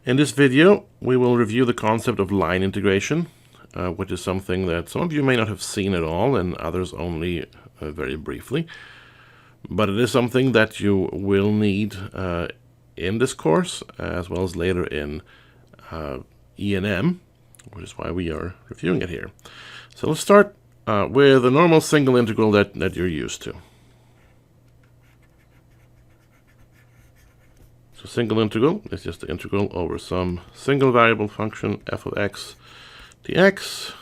In this video, we will review the concept of line integration, which is something that some of you may not have seen at all and others only very briefly. But it is something that you will need in this course, as well as later in E&M, which is why we are reviewing it here. So let's start with a normal single integral that you're used to. So single integral is just the integral over some single variable function f of x dx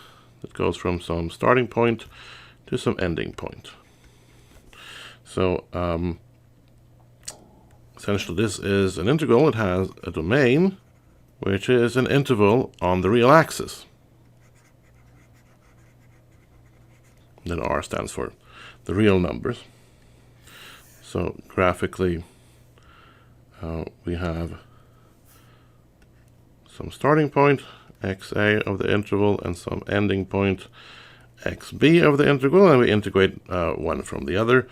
that goes from some starting point to some ending point. So essentially this is an integral. It has a domain which is an interval on the real axis. Then R stands for the real numbers. So graphically we have some starting point xa of the interval and some ending point xb of the integral, and we integrate one from the other.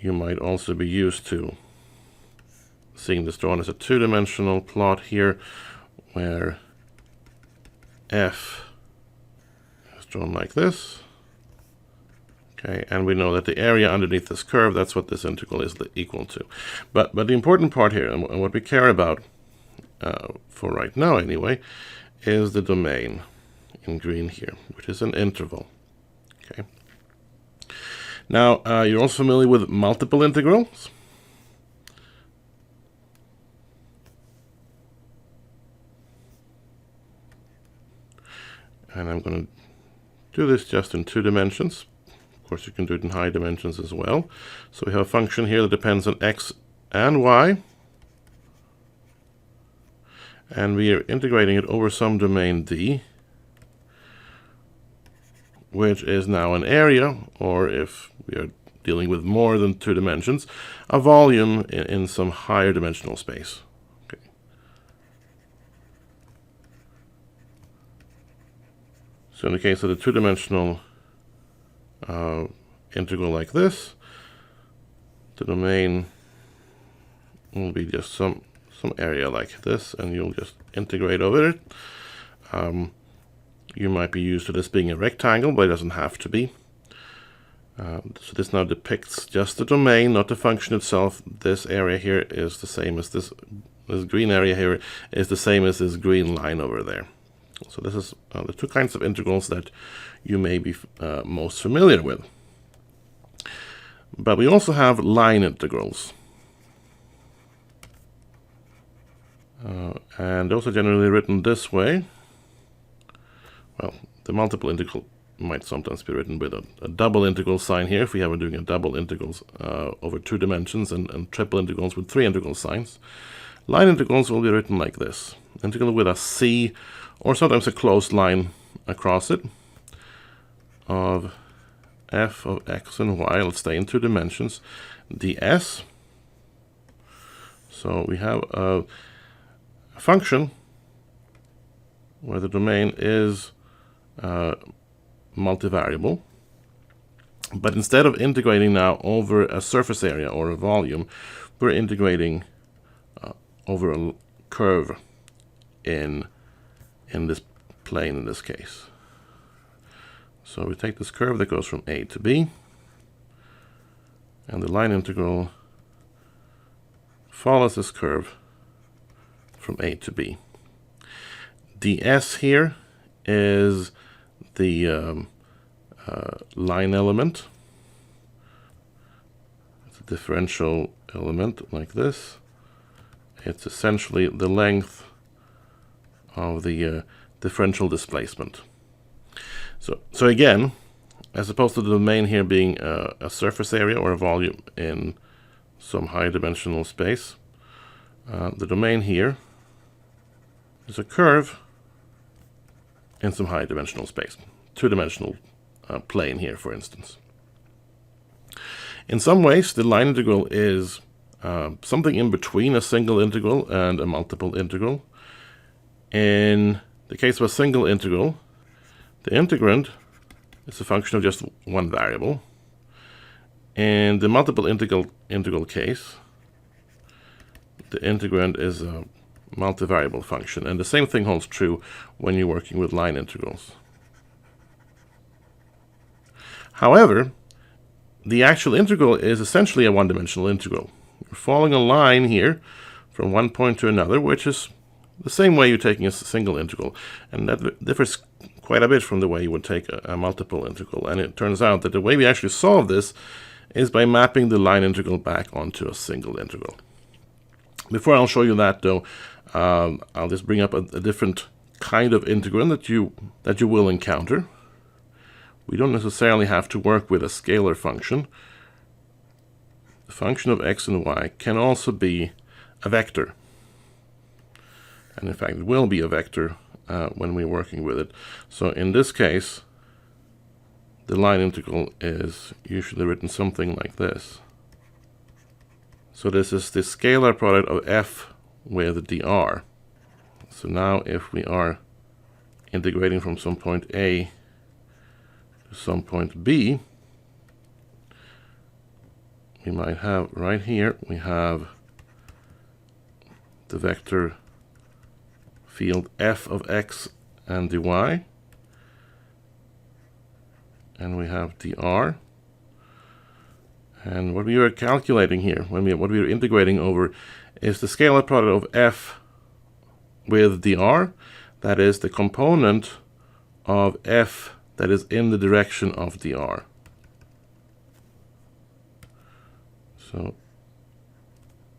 You might also be used to seeing this drawn as a two-dimensional plot here, where f is drawn like this. Okay, and we know that the area underneath this curve, that's what this integral is equal to. But the important part here, and what we care about for right now anyway, is the domain in green here, which is an interval. Okay. Now, you're also familiar with multiple integrals. And I'm going to do this just in 2 dimensions. Of course, you can do it in high dimensions as well. So we have a function here that depends on x and y. And we are integrating it over some domain D, which is now an area, or if we are dealing with more than 2 dimensions, a volume in some higher dimensional space. Okay. So in the case of the 2-dimensional integral like this, the domain will be just some area like this, and you'll just integrate over it. You might be used to this being a rectangle, but it doesn't have to be. So this now depicts just the domain, not the function itself. This area here is the same as this green area here is the same as this green line over there. So this is the 2 kinds of integrals that you may be most familiar with. But we also have line integrals. And those are generally written this way. Well, the multiple integral might sometimes be written with a double integral sign here, if we are doing a double integrals over 2 dimensions, and triple integrals with 3 integral signs. Line integrals will be written like this. Integral with a c, or sometimes a closed line across it, of f of x and y. Let's stay in 2 dimensions, ds. So we have a function where the domain is multivariable, but instead of integrating now over a surface area or a volume, we're integrating over a curve in this plane in this case. So we take this curve that goes from A to B, and the line integral follows this curve from A to B. ds here is the line element. It's a differential element like this. It's essentially the length of the differential displacement. So again, as opposed to the domain here being a surface area or a volume in some high dimensional space, the domain here is a curve in some high dimensional space, 2-dimensional plane here, for instance. In some ways, the line integral is something in between a single integral and a multiple integral. In the case of a single integral, the integrand is a function of just one variable. In the multiple integral case, the integrand is multivariable function. And the same thing holds true when you're working with line integrals. However, the actual integral is essentially a one-dimensional integral. You're following a line here from one point to another, which is the same way you're taking a single integral. And that differs quite a bit from the way you would take a multiple integral. And it turns out that the way we actually solve this is by mapping the line integral back onto a single integral. Before I'll show you that, though, I'll just bring up a different kind of integral that you will encounter. We don't necessarily have to work with a scalar function. The function of x and y can also be a vector. And in fact, it will be a vector when we're working with it. So in this case, the line integral is usually written something like this. So this is the scalar product of f with dr. So now if we are integrating from some point A to some point B, we might have right here, we have the vector field f of x and dy, and we have dr. And what we are calculating here, what we are integrating over, is the scalar product of f with dr, that is the component of f that is in the direction of dr. So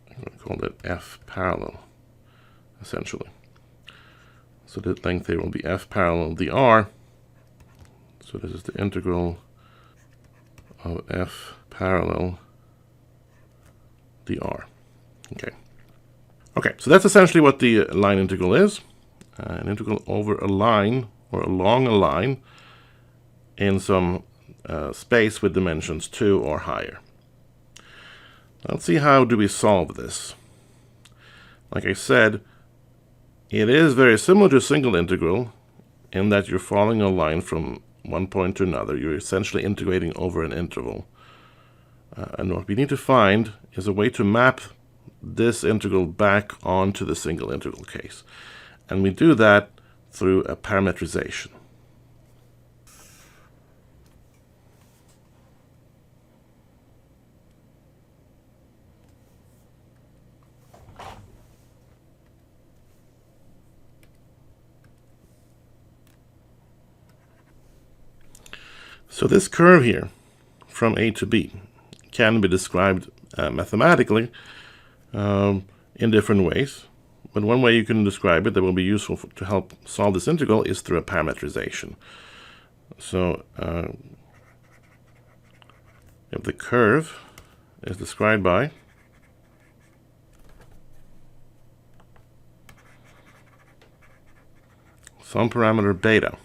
I'm going to call that f parallel, essentially. So the length here will be f parallel dr. So this is the integral of f parallel dr. Okay, so that's essentially what the line integral is. An integral over a line or along a line in some space with dimensions 2 or higher. Let's see, how do we solve this? Like I said, it is very similar to a single integral in that you're following a line from one point to another. You're essentially integrating over an interval. And what we need to find is a way to map this integral back onto the single integral case. And we do that through a parametrization. So this curve here from A to B can be described mathematically in different ways. But one way you can describe it that will be useful to help solve this integral is through a parametrization. So if the curve is described by some parameter beta,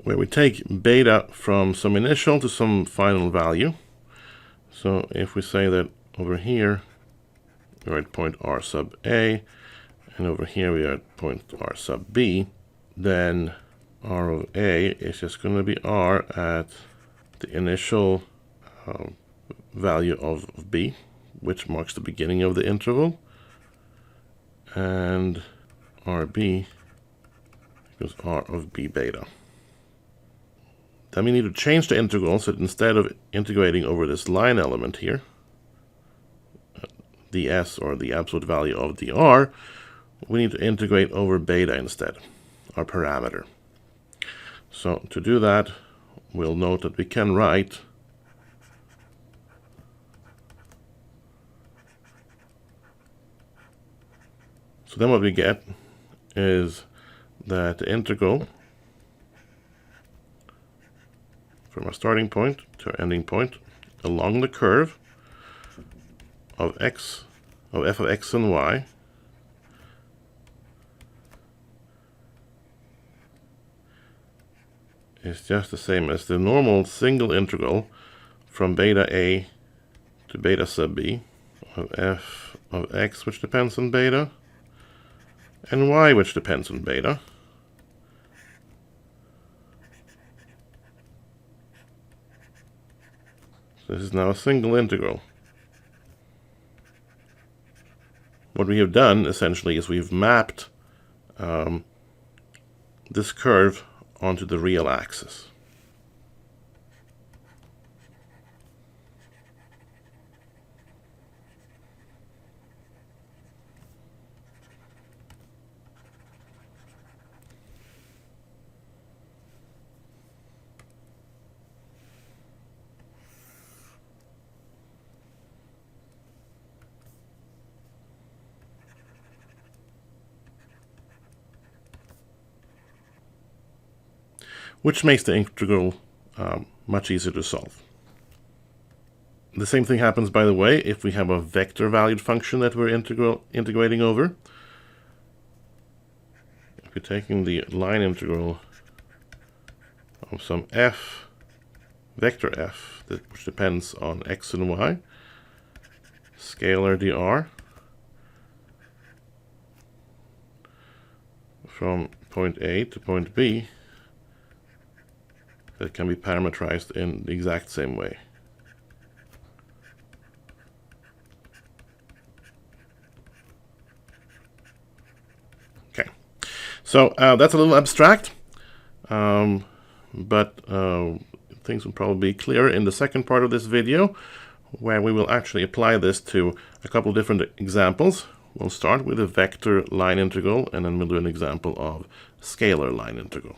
where we take beta from some initial to some final value. So if we say that over here we're at point r sub a, and over here we are at point r sub b, then r of a is just going to be r at the initial value of b, which marks the beginning of the interval, and rb equals r of b beta. Then we need to change the integral so that instead of integrating over this line element here, ds, or the absolute value of dr, we need to integrate over beta instead, our parameter. So to do that, we'll note that we can write so then what we get is that the integral from our starting point to our ending point along the curve of f of x and y is just the same as the normal single integral from beta a to beta sub b of f of x, which depends on beta, and y, which depends on beta. This is now a single integral. What we have done essentially is we've mapped this curve onto the real axis. Which makes the integral much easier to solve. The same thing happens, by the way, if we have a vector-valued function that we're integrating over. If we're taking the line integral of some f, vector f, which depends on x and y, scalar dr, from point A to point B, that can be parametrized in the exact same way. Okay, so that's a little abstract, but things will probably be clearer in the second part of this video, where we will actually apply this to a couple different examples. We'll start with a vector line integral, and then we'll do an example of scalar line integral.